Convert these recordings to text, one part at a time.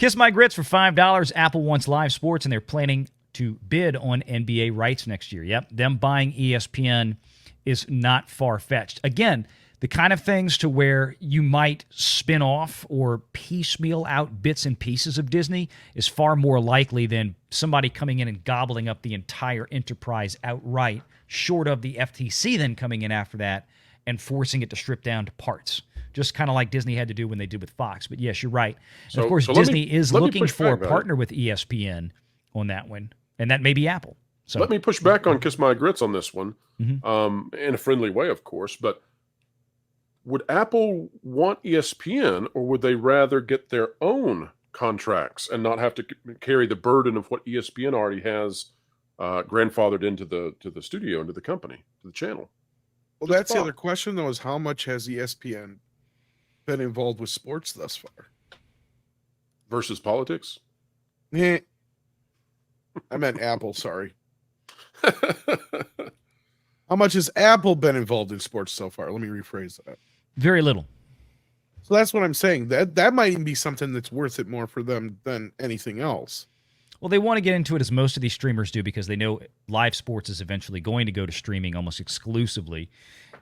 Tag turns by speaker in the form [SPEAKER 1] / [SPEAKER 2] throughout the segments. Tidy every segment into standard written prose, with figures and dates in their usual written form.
[SPEAKER 1] Kiss My Grits for $5. Apple wants live sports, and they're planning to bid on NBA rights next year. Yep, them buying ESPN is not far-fetched. Again, the kind of things to where you might spin off or piecemeal out bits and pieces of Disney is far more likely than somebody coming in and gobbling up the entire enterprise outright, short of the FTC then coming in after that and forcing it to strip down to parts. Just kind of like Disney had to do when they did with Fox. But yes, you're right. And of course, Disney is looking for a partner with ESPN on that one, and that may be Apple. So
[SPEAKER 2] let me push back on Kiss My Grits on this one, in a friendly way, of course. But would Apple want ESPN, or would they rather get their own contracts and not have to carry the burden of what ESPN already has grandfathered into the studio, into the company, to the channel?
[SPEAKER 3] Well, that's the other question, though, is how much has ESPN been involved with sports thus far?
[SPEAKER 2] Versus politics?
[SPEAKER 3] I meant Apple, sorry. How much has Apple been involved in sports so far? Let me rephrase that.
[SPEAKER 1] Very little.
[SPEAKER 3] So that's what I'm saying. That might even be something that's worth it more for them than anything else.
[SPEAKER 1] Well, they want to get into it, as most of these streamers do, because they know live sports is eventually going to go to streaming almost exclusively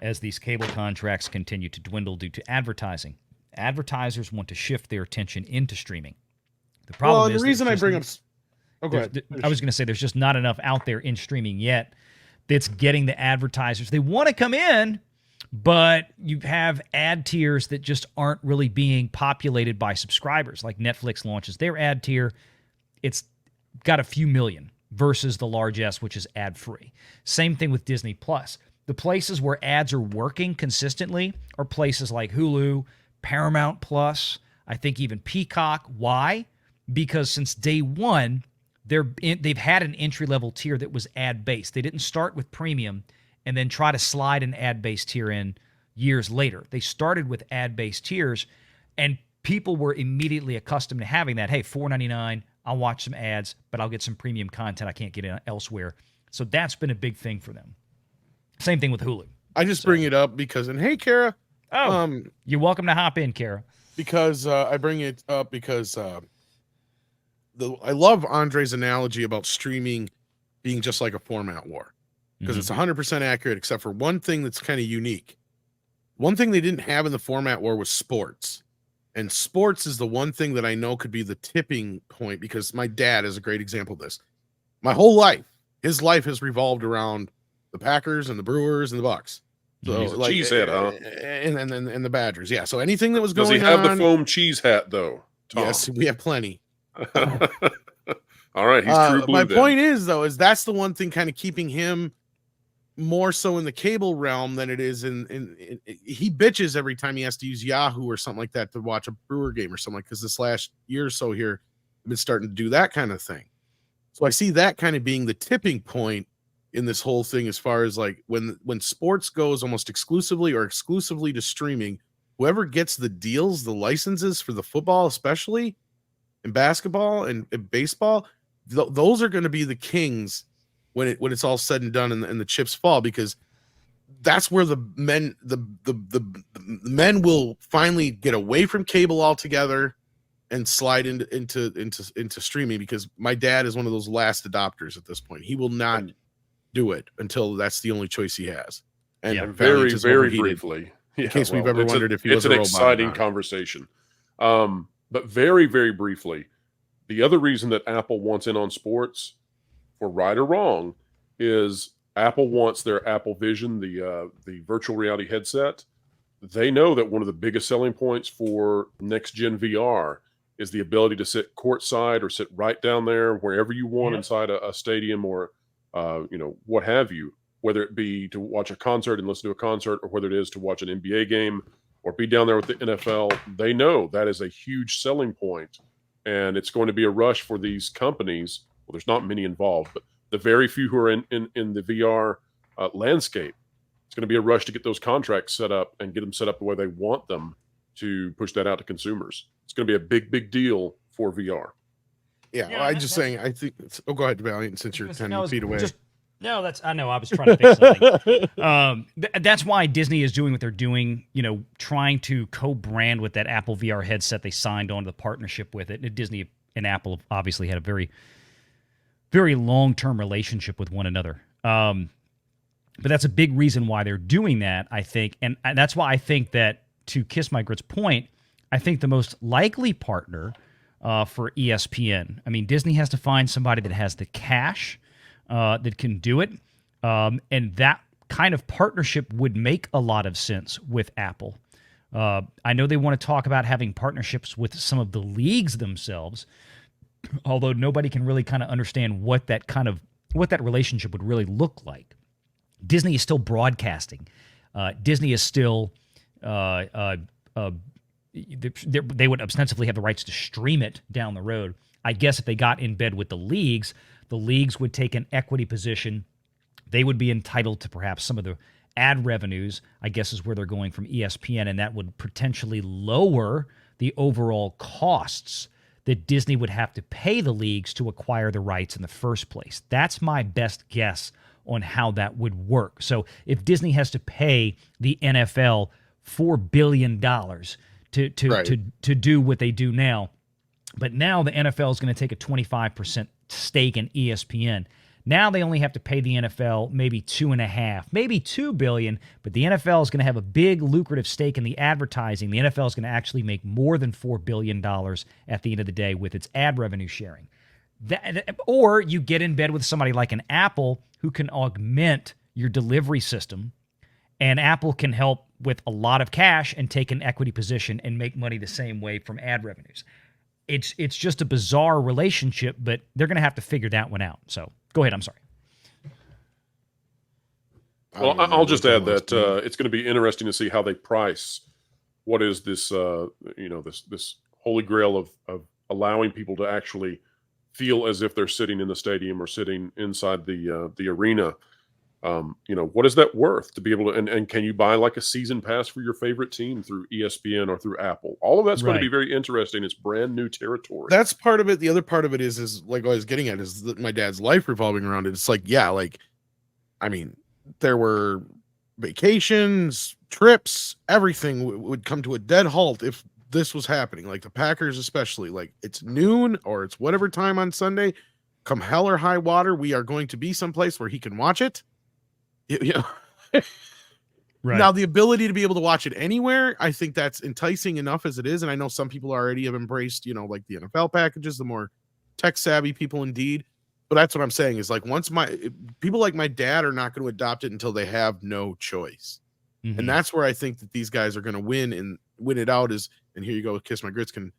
[SPEAKER 1] as these cable contracts continue to dwindle due to advertising. Advertisers want to shift their attention into streaming. The problem is,
[SPEAKER 3] the reason I bring up... Oh, go ahead.
[SPEAKER 1] I was going to say there's just not enough out there in streaming yet that's getting the advertisers. They want to come in, but you have ad tiers that just aren't really being populated by subscribers. Like Netflix launches their ad tier. It's got a few million versus the large S, which is ad-free. Same thing with Disney Plus. The places where ads are working consistently are places like Hulu, Paramount Plus, I think even Peacock. Why? Because since day one, they've had an entry-level tier that was ad-based. They didn't start with premium and then try to slide an ad-based tier in years later. They started with ad-based tiers, and people were immediately accustomed to having that. Hey, $4.99, I'll watch some ads, but I'll get some premium content I can't get elsewhere. So that's been a big thing for them. Same thing with Hulu.
[SPEAKER 3] I just bring it up because, and hey, Kara.
[SPEAKER 1] Oh, you're welcome to hop in, Kara.
[SPEAKER 3] Because I bring it up because I love Andre's analogy about streaming being just like a format war. Because it's 100% accurate, except for one thing that's kind of unique. One thing they didn't have in the format war was sports. And sports is the one thing that I know could be the tipping point, because my dad is a great example of this. My whole life, his life has revolved around the Packers and the Brewers and the Bucks. So
[SPEAKER 2] he's a cheese hat, huh?
[SPEAKER 3] And the Badgers. Yeah. So anything that was going on.
[SPEAKER 2] Does he have the foam cheese hat, though, Tom?
[SPEAKER 3] Yes, we have plenty.
[SPEAKER 2] All right. He's true blue.
[SPEAKER 3] My point is, though, is that's the one thing kind of keeping him more so in the cable realm than it is in he bitches every time he has to use Yahoo or something like that to watch a Brewer game or something, like, because this last year or so here I've been starting to do that kind of thing. So I see that kind of being the tipping point in this whole thing, as far as like when sports goes almost exclusively to streaming, whoever gets the deals, the licenses for the football, especially in basketball and baseball, those are going to be the kings when it's all said and done and the chips fall, because that's where the men will finally get away from cable altogether and slide into streaming, because my dad is one of those last adopters at this point. He will not do it until that's the only choice he has. And
[SPEAKER 2] very, very briefly,
[SPEAKER 3] in case we've ever wondered if he was a robot.
[SPEAKER 2] It's an exciting conversation. But very, very briefly, the other reason that Apple wants in on sports, for right or wrong, is Apple wants their Apple Vision, the virtual reality headset. They know that one of the biggest selling points for next-gen VR is the ability to sit courtside or sit right down there wherever you want inside a stadium or, what have you, whether it be to watch a concert and listen to a concert, or whether it is to watch an NBA game or be down there with the NFL. They know that is a huge selling point, and it's going to be a rush for these companies. Well, there's not many involved, but the very few who are in the VR landscape, it's going to be a rush to get those contracts set up and get them set up the way they want them to push that out to consumers. It's going to be a big, big deal for VR.
[SPEAKER 3] Yeah, well, I'm just saying, I think go ahead, Valiant, since you're 10 feet away.
[SPEAKER 1] No, I know. I was trying to fix something. That's why Disney is doing what they're doing, trying to co-brand with that Apple VR headset they signed on to the partnership with it. And Disney and Apple obviously had a very, very long-term relationship with one another. But that's a big reason why they're doing that, I think. And that's why I think that, to Kiss My Grits' point, I think the most likely partner for ESPN, I mean, Disney has to find somebody that has the cash, that can do it. And that kind of partnership would make a lot of sense with Apple. I know they want to talk about having partnerships with some of the leagues themselves, although nobody can really kind of understand what that relationship would really look like. Disney is still broadcasting. Disney is still they would ostensibly have the rights to stream it down the road. I guess if they got in bed with the leagues would take an equity position. They would be entitled to perhaps some of the ad revenues, I guess is where they're going from ESPN, and that would potentially lower the overall costs that Disney would have to pay the leagues to acquire the rights in the first place. That's my best guess on how that would work. So if Disney has to pay the NFL $4 billion to do what they do now, but now the NFL is going to take a 25% stake in ESPN. Now they only have to pay the NFL maybe $2.5, maybe $2 billion, but the NFL is going to have a big lucrative stake in the advertising. The NFL is going to actually make more than $4 billion at the end of the day with its ad revenue sharing. Or you get in bed with somebody like an Apple who can augment your delivery system, and Apple can help with a lot of cash and take an equity position and make money the same way from ad revenues. It's just a bizarre relationship, but they're going to have to figure that one out. So go ahead. I'm sorry.
[SPEAKER 2] Well, I'll just add that it's going to be interesting to see how they price what is this, this holy grail of allowing people to actually feel as if they're sitting in the stadium or sitting inside the arena. What is that worth to be able to, and can you buy like a season pass for your favorite team through ESPN or through Apple? All of that's going to be very interesting. It's brand new territory.
[SPEAKER 3] That's part of it. The other part of it is like what I was getting at is that my dad's life revolving around it. It's like, there were vacations, trips, everything would come to a dead halt if this was happening. Like the Packers, especially, like it's noon or it's whatever time on Sunday, come hell or high water, we are going to be someplace where he can watch it. Right. Now, the ability to be able to watch it anywhere, I think that's enticing enough as it is. And I know some people already have embraced, like the NFL packages, the more tech savvy people indeed. But that's what I'm saying is like once people like my dad are not going to adopt it until they have no choice. Mm-hmm. And that's where I think that these guys are going to win it out and here you go. Kiss My Grits can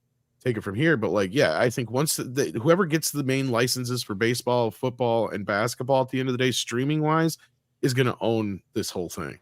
[SPEAKER 3] take it from here. But I think once whoever gets the main licenses for baseball, football, and basketball at the end of the day, streaming wise, is going to own this whole thing.